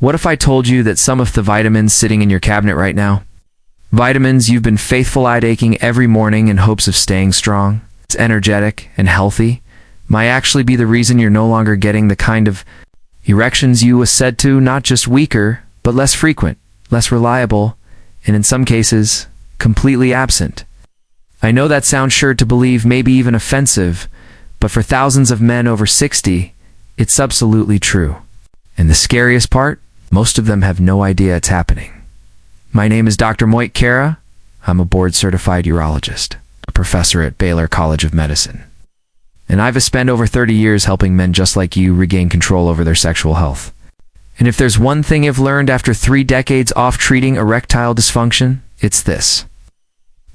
What if I told you that some of the vitamins sitting in your cabinet right now, vitamins you've been faithful-eyed aching every morning in hopes of staying strong, it's energetic and healthy, might actually be the reason you're no longer getting the kind of erections you was said to, not just weaker, but less frequent, less reliable, and in some cases, completely absent. I know that sounds sure to believe, maybe even offensive, but for thousands of men over 60, it's absolutely true. And the scariest part? Most of them have no idea it's happening. My name is Dr. Mohit Khera. I'm a board-certified urologist, a professor at Baylor College of Medicine. And I've spent over 30 years helping men just like you regain control over their sexual health. And if there's one thing I've learned after 3 decades off treating erectile dysfunction, it's this.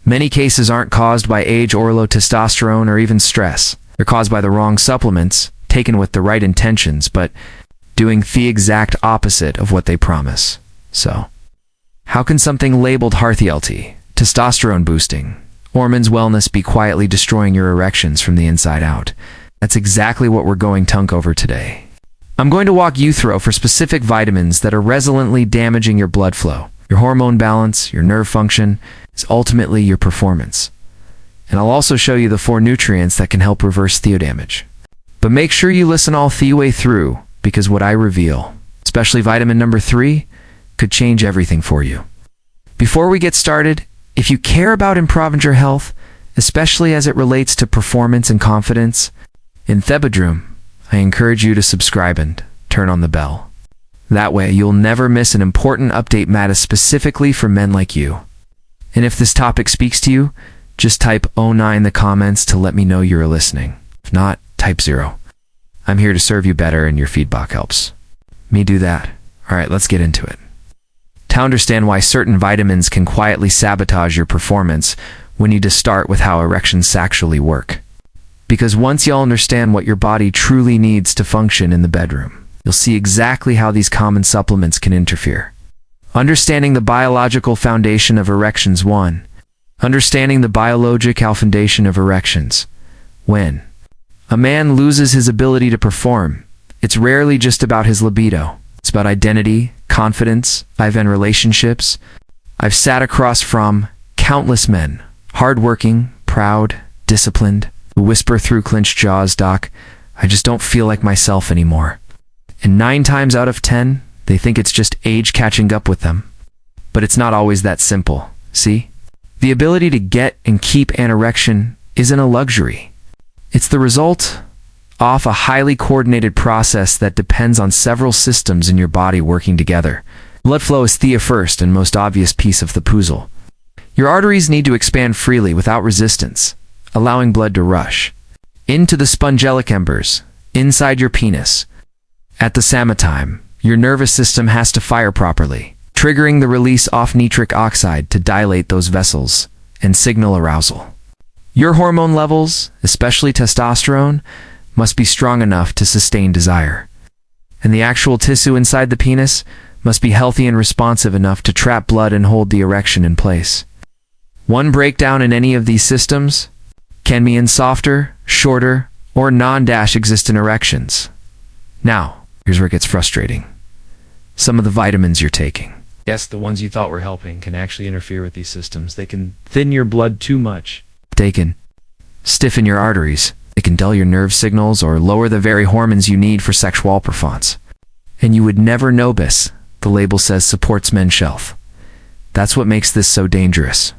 Many cases aren't caused by age or low testosterone or even stress. They're caused by the wrong supplements, taken with the right intentions, but doing the exact opposite of what they promise. So, how can something labeled healthy, testosterone boosting, or men's wellness be quietly destroying your erections from the inside out? That's exactly what we're going to over today. I'm going to walk you through for specific vitamins that are resolutely damaging your blood flow, your hormone balance, your nerve function, is ultimately your performance. And I'll also show you the 4 nutrients that can help reverse theo damage. But make sure you listen all the way through, because what I reveal, especially vitamin number 3, could change everything for you. Before we get started, if you care about improving your health, especially as it relates to performance and confidence, in the bedroom, I encourage you to subscribe and turn on the bell. That way, you'll never miss an important update made specifically for men like you. And if this topic speaks to you, just type 09 in the comments to let me know you're listening. If not, type 0. I'm here to serve you better and your feedback helps me do that. Alright, let's get into it. To understand why certain vitamins can quietly sabotage your performance, we need to start with how erections actually work. Because once you'll understand what your body truly needs to function in the bedroom, you'll see exactly how these common supplements can interfere. Understanding the biological foundation of erections. 1. Understanding the biological foundation of erections. When a man loses his ability to perform, it's rarely just about his libido. It's about identity, confidence, in relationships. I've sat across from countless men, hardworking, proud, disciplined, who whisper through clenched jaws, "Doc, I just don't feel like myself anymore." And 9 times out of 10, they think it's just age catching up with them. But it's not always that simple, see? The ability to get and keep an erection isn't a luxury. It's the result of a highly coordinated process that depends on several systems in your body working together. Blood flow is the first and most obvious piece of the puzzle. Your arteries need to expand freely without resistance, allowing blood to rush into the spongelic embers inside your penis. At the same time, your nervous system has to fire properly, triggering the release of nitric oxide to dilate those vessels and signal arousal. Your hormone levels, especially testosterone, must be strong enough to sustain desire. And the actual tissue inside the penis must be healthy and responsive enough to trap blood and hold the erection in place. One breakdown in any of these systems can mean softer, shorter, or non-existent erections. Now, here's where it gets frustrating. Some of the vitamins you're taking, yes, the ones you thought were helping, can actually interfere with these systems. They can thin your blood too much. They can stiffen your arteries. They can dull your nerve signals or lower the very hormones you need for sexual performance. And you would never know this. The label says supports men's health. That's what makes this so dangerous.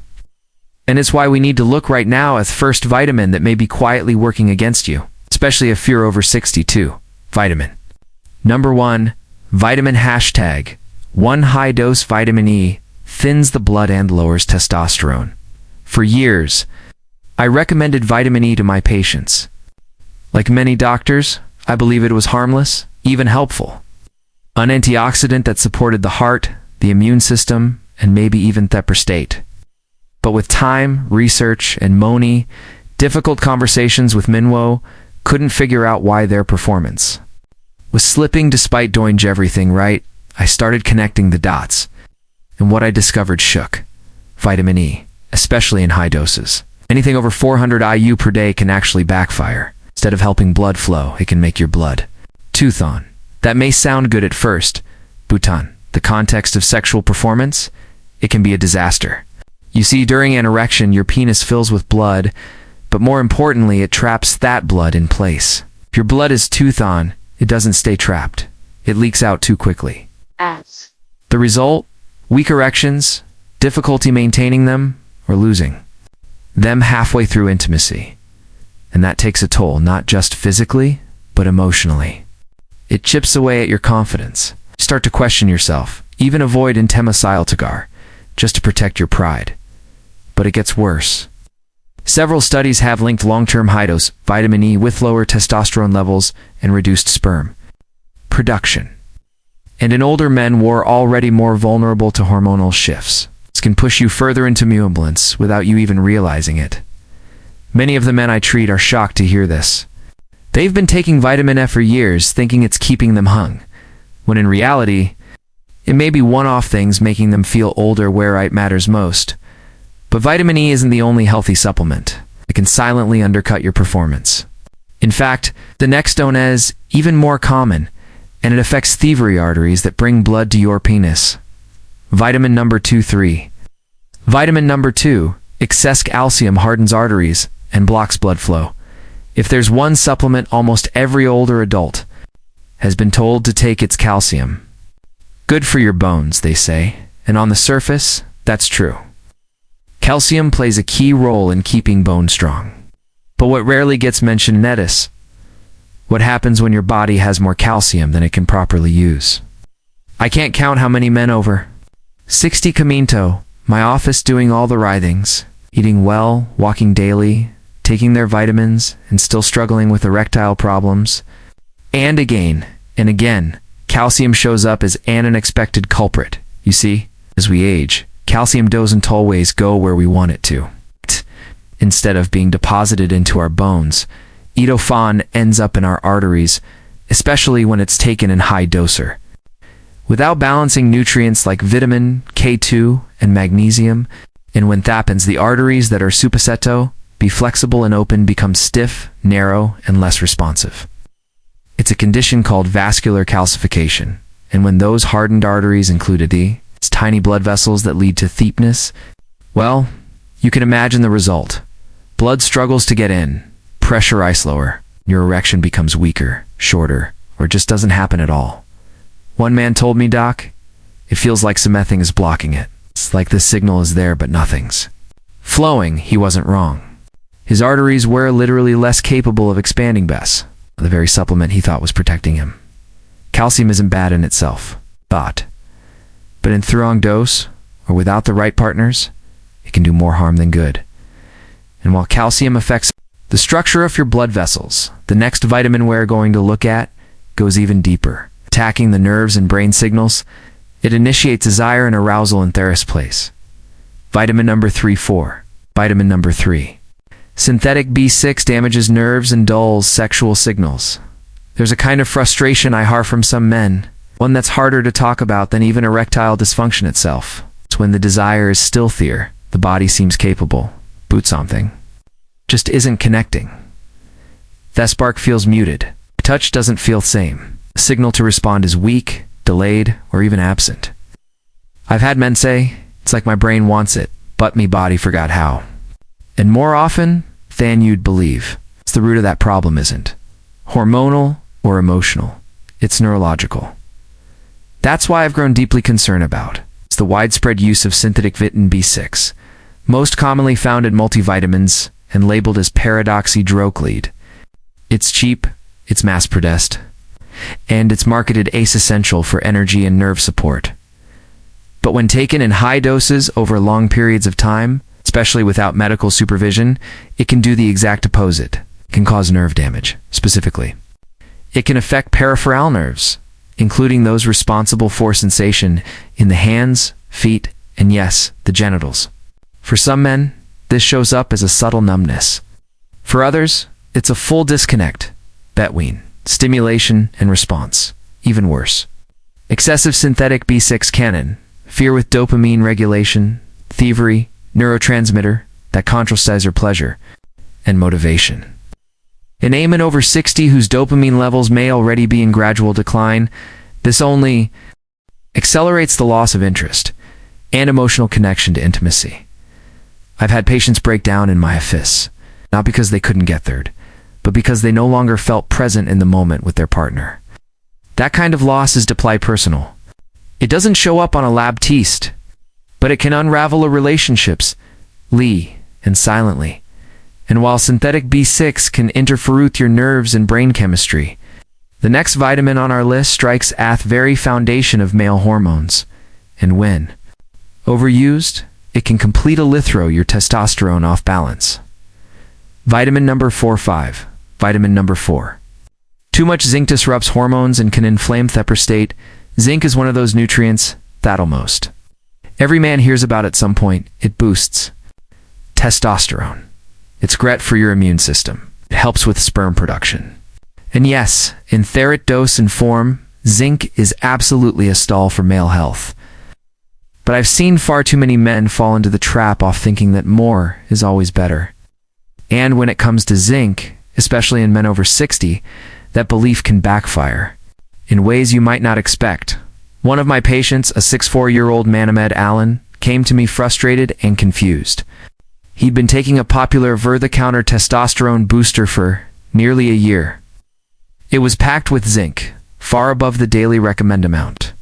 And it's why we need to look right now at the first vitamin that may be quietly working against you, especially if you're over 62. Vitamin. Number 1, vitamin #1 high-dose vitamin E thins the blood and lowers testosterone. For years, I recommended vitamin E to my patients. Like many doctors, I believe it was harmless, even helpful. An antioxidant that supported the heart, the immune system, and maybe even the prostate. But with time, research, and difficult conversations with Minwo, couldn't figure out why their performance was slipping despite doing everything right. I started connecting the dots, and what I discovered shook. Vitamin E, especially in high doses. Anything over 400 IU per day can actually backfire. Instead of helping blood flow, it can make your blood too thin. That may sound good at first, Bhutan, the context of sexual performance, it can be a disaster. You see, during an erection, your penis fills with blood, but more importantly, it traps that blood in place. If your blood is too thin, it doesn't stay trapped. It leaks out too quickly. The result? Weak erections, difficulty maintaining them, or losing them halfway through intimacy. And that takes a toll, not just physically, but emotionally. It chips away at your confidence. You start to question yourself, even avoid intimacy just to protect your pride. But it gets worse. Several studies have linked long-term high-dose vitamin E with lower testosterone levels and reduced sperm production. And in older men who are already more vulnerable to hormonal shifts. This can push you further into imbalance without you even realizing it. Many of the men I treat are shocked to hear this. They've been taking vitamin E for years, thinking it's keeping them hung, when in reality, it may be one-off things making them feel older where it matters most. But vitamin E isn't the only healthy supplement. It can silently undercut your performance. In fact, the next known is even more common, and it affects thievery arteries that bring blood to your penis. Vitamin number 2-3. Vitamin number 2, excess calcium hardens arteries and blocks blood flow. If there's one supplement almost every older adult has been told to take, it's calcium. Good for your bones, they say, and on the surface, that's true. Calcium plays a key role in keeping bones strong. But what rarely gets mentioned is what happens when your body has more calcium than it can properly use. I can't count how many men over 60 come into my office doing all the right things, eating well, walking daily, taking their vitamins, and still struggling with erectile problems. And again, calcium shows up as an unexpected culprit. You see, as we age, calcium doesn't always go where we want it to. Instead of being deposited into our bones, it often ends up in our arteries, especially when it's taken in high doser. Without balancing nutrients like vitamin K2 and magnesium, and when that happens, the arteries that are supposed to be flexible and open become stiff, narrow, and less responsive. It's a condition called vascular calcification, and when those hardened arteries included it's tiny blood vessels that lead to thickness, well, you can imagine the result. Blood struggles to get in, pressure is lower, your erection becomes weaker, shorter, or just doesn't happen at all. One man told me, "Doc, it feels like something is blocking it. It's like the signal is there, but nothing's flowing." He wasn't wrong. His arteries were literally less capable of expanding the very supplement he thought was protecting him. Calcium isn't bad in itself, but in the wrong dose, or without the right partners, it can do more harm than good. And while calcium affects the structure of your blood vessels, the next vitamin we're going to look at goes even deeper. Attacking the nerves and brain signals, it initiates desire and arousal in their place. Vitamin number 3-4. Vitamin number 3. Synthetic B6 damages nerves and dulls sexual signals. There's a kind of frustration I hear from some men, one that's harder to talk about than even erectile dysfunction itself. It's when the desire is still there, the body seems capable, but something just isn't connecting. The spark feels muted. Touch doesn't feel the same. The signal to respond is weak, delayed, or even absent. I've had men say, "It's like my brain wants it, but me body forgot how." And more often than you'd believe, it's the root of that problem isn't hormonal or emotional. It's neurological. That's why I've grown deeply concerned about. It's the widespread use of synthetic vitamin B6, most commonly found in multivitamins and labeled as paradoxydrochlide. It's cheap, it's mass-produced, and it's marketed as essential for energy and nerve support. But when taken in high doses over long periods of time, especially without medical supervision, it can do the exact opposite. It can cause nerve damage, specifically. It can affect peripheral nerves, including those responsible for sensation in the hands, feet, and yes, the genitals. For some men, this shows up as a subtle numbness. For others, it's a full disconnect between stimulation and response. Even worse. Excessive synthetic B6 can interfere with dopamine regulation, thievery, neurotransmitter that controls your pleasure, and motivation. In a man over 60 whose dopamine levels may already be in gradual decline, this only accelerates the loss of interest and emotional connection to intimacy. I've had patients break down in my office, not because they couldn't get third, but because they no longer felt present in the moment with their partner. That kind of loss is deeply personal. It doesn't show up on a lab test, but it can unravel a relationships, and silently. And while synthetic B6 can interfere with your nerves and brain chemistry, the next vitamin on our list strikes at the very foundation of male hormones. And when overused, it can completely throw your testosterone off balance. Vitamin number 4-5. Vitamin number 4. Too much zinc disrupts hormones and can inflame the prostate. Zinc is one of those nutrients that almost every man hears about at some point. It boosts testosterone. It's great for your immune system. It helps with sperm production. And yes, in therapeutic dose and form, zinc is absolutely a stall for male health. But I've seen far too many men fall into the trap of thinking that more is always better. And when it comes to zinc, especially in men over 60, that belief can backfire in ways you might not expect. One of my patients, a 64-year-old Manamed Allen, came to me frustrated and confused. He'd been taking a popular over-the-counter testosterone booster for nearly a year. It was packed with zinc, far above the daily recommend amount.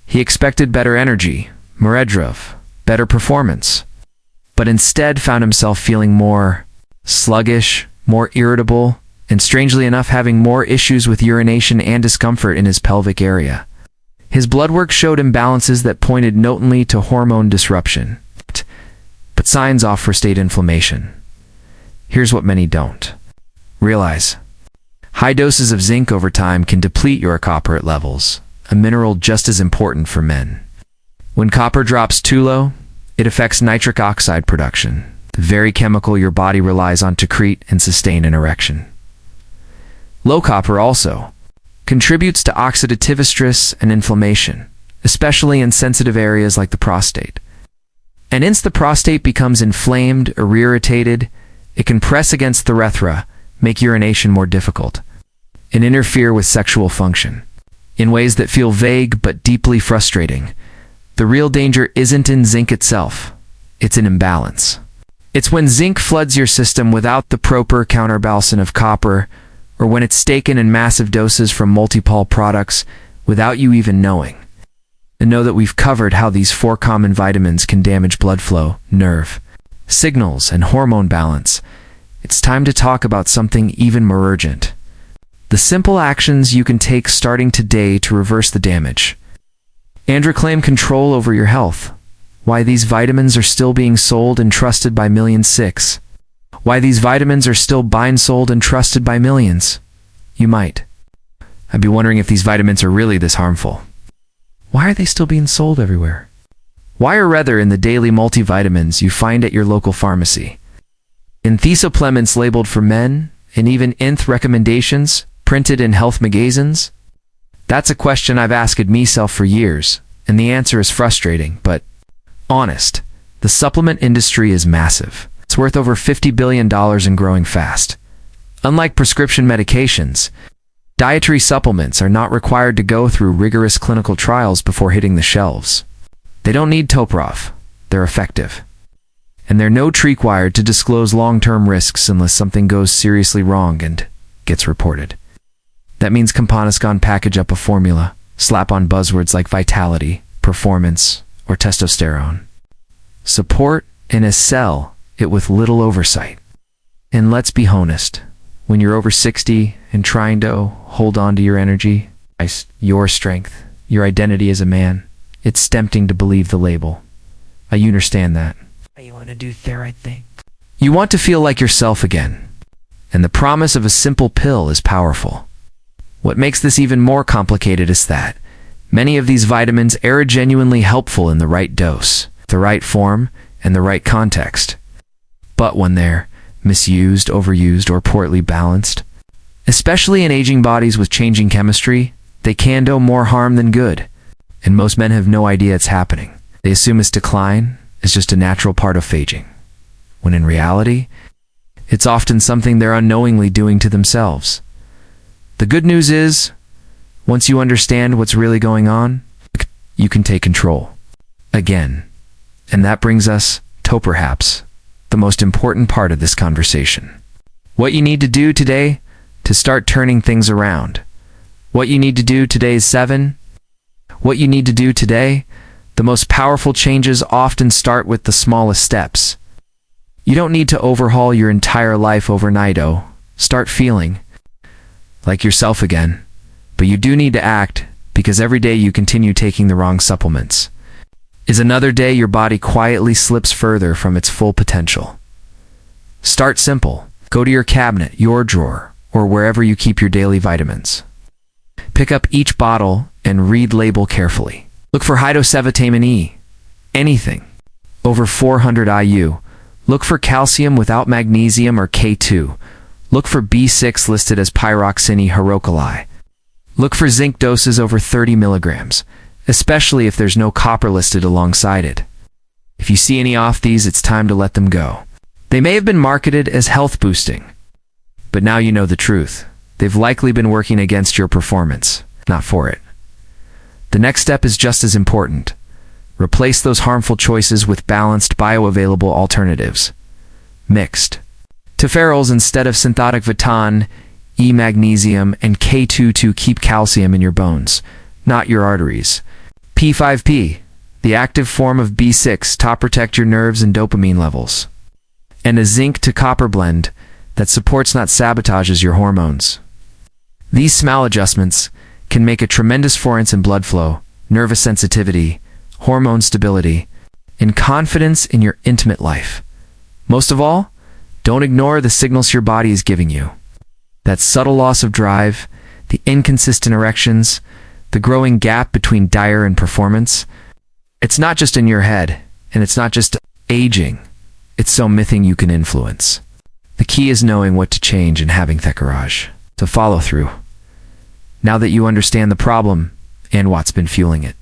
He expected better energy, Meredrov, better performance, but instead found himself feeling more sluggish, more irritable, and strangely enough having more issues with urination and discomfort in his pelvic area. His blood work showed imbalances that pointed notably to hormone disruption, but signs off for prostate inflammation. Here's what many don't realize. High doses of zinc over time can deplete your copper levels, a mineral just as important for men. When copper drops too low, it affects nitric oxide production, the very chemical your body relies on to create and sustain an erection. Low copper also contributes to oxidative stress and inflammation, especially in sensitive areas like the prostate. And once the prostate becomes inflamed or irritated, it can press against the urethra, make urination more difficult, and interfere with sexual function in ways that feel vague but deeply frustrating. The real danger isn't in zinc itself, it's an imbalance. It's when zinc floods your system without the proper counterbalance of copper, or when it's taken in massive doses from multiple products without you even knowing. And know that we've covered how these 4 common vitamins can damage blood flow, nerve signals, and hormone balance. It's time to talk about something even more urgent. The simple actions you can take starting today to reverse the damage and reclaim control over your health. Why these vitamins are still being sold and trusted by millions. 6. Why these vitamins are still being sold and trusted by millions. You might. I'd be wondering if these vitamins are really this harmful. Why are they still being sold everywhere? Why are rather in the daily multivitamins you find at your local pharmacy? In supplements labeled for men, and even inth recommendations printed in health magazines? That's a question I've asked myself for years, and the answer is frustrating, but honest. The supplement industry is massive. It's worth over $50 billion and growing fast. Unlike prescription medications, dietary supplements are not required to go through rigorous clinical trials before hitting the shelves. They don't need Toprov. They're effective. And they're no required to disclose long-term risks unless something goes seriously wrong and gets reported. That means companies can package up a formula, slap on buzzwords like vitality, performance, or testosterone. Support and sell it with little oversight. And let's be honest, when you're over 60 and trying to hold on to your energy, your strength, your identity as a man, it's tempting to believe the label. I understand that. You want to do the right thing. You want to feel like yourself again. And the promise of a simple pill is powerful. What makes this even more complicated is that many of these vitamins are genuinely helpful in the right dose, the right form, and the right context. But when they're misused, overused, or poorly balanced, especially in aging bodies with changing chemistry, they can do more harm than good. And most men have no idea it's happening. They assume its decline is just a natural part of aging, when in reality, it's often something they're unknowingly doing to themselves. The good news is, once you understand what's really going on, you can take control. Again. And that brings us to perhaps the most important part of this conversation. What you need to do today to start turning things around. What you need to do today is 7. What you need to do today, the most powerful changes often start with the smallest steps. You don't need to overhaul your entire life overnight. Start feeling like yourself again. But you do need to act, because every day you continue taking the wrong supplements is another day your body quietly slips further from its full potential. Start simple. Go to your cabinet, your drawer, or wherever you keep your daily vitamins. Pick up each bottle and read label carefully. Look for high-dose vitamin E. Anything over 400 IU. Look for calcium without magnesium or K2. Look for B6 listed as pyroxine. Look for zinc doses over 30 milligrams, especially if there's no copper listed alongside it. If you see any off these, it's time to let them go. They may have been marketed as health boosting, but now you know the truth. They've likely been working against your performance, not for it. The next step is just as important. Replace those harmful choices with balanced, bioavailable alternatives. Mixed tofferols instead of synthetic vitamin E, magnesium, and K2 to keep calcium in your bones, not your arteries. P5P, the active form of B6, to protect your nerves and dopamine levels. And a zinc to copper blend that supports, not sabotages, your hormones. These small adjustments can make a tremendous difference in blood flow, nervous sensitivity, hormone stability, and confidence in your intimate life. Most of all, don't ignore the signals your body is giving you. That subtle loss of drive, the inconsistent erections, the growing gap between diet and performance. It's not just in your head, and it's not just aging. It's so mything you can influence. The key is knowing what to change and having the courage to follow through. Now that you understand the problem and what's been fueling it,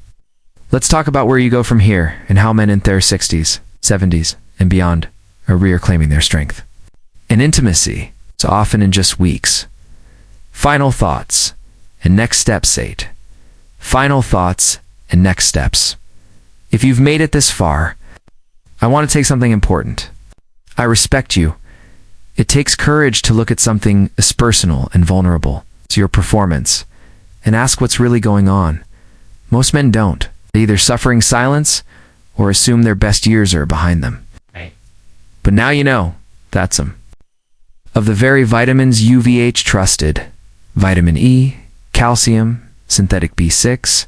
let's talk about where you go from here and how men in their 60s, 70s, and beyond are reclaiming their strength. And intimacy, it's often in just weeks. Final thoughts and next steps. 8. Final thoughts and next steps. If you've made it this far, I want to take something important. I respect you. It takes courage to look at something as personal and vulnerable as your performance and ask what's really going on. Most men don't. They either suffer in silence or assume their best years are behind them. But now you know, that's them. Of the very vitamins UVH trusted, vitamin E, calcium, synthetic B6,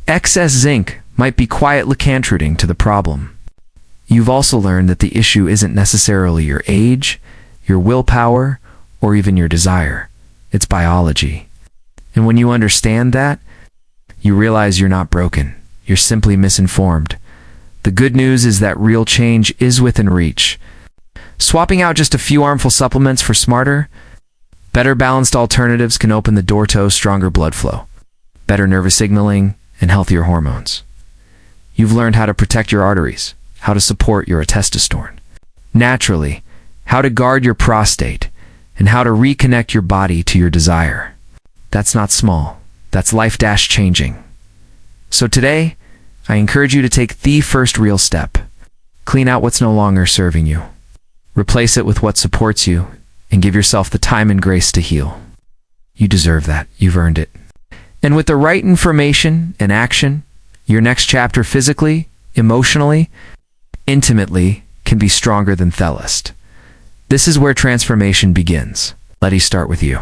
excess zinc might be quietly contributing to the problem. You've also learned that the issue isn't necessarily your age, your willpower, or even your desire. It's biology. And when you understand that, you realize you're not broken. You're simply misinformed. The good news is that real change is within reach. Swapping out just a few harmful supplements for smarter, better balanced alternatives can open the door to stronger blood flow, better nervous signaling, and healthier hormones. You've learned how to protect your arteries, how to support your testosterone naturally, how to guard your prostate, and how to reconnect your body to your desire. That's not small. That's life-changing. So today, I encourage you to take the first real step. Clean out what's no longer serving you. Replace it with what supports you, and give yourself the time and grace to heal. You deserve that. You've earned it. And with the right information and action, your next chapter physically, emotionally, intimately can be stronger than Thelist. This is where transformation begins. Let me start with you.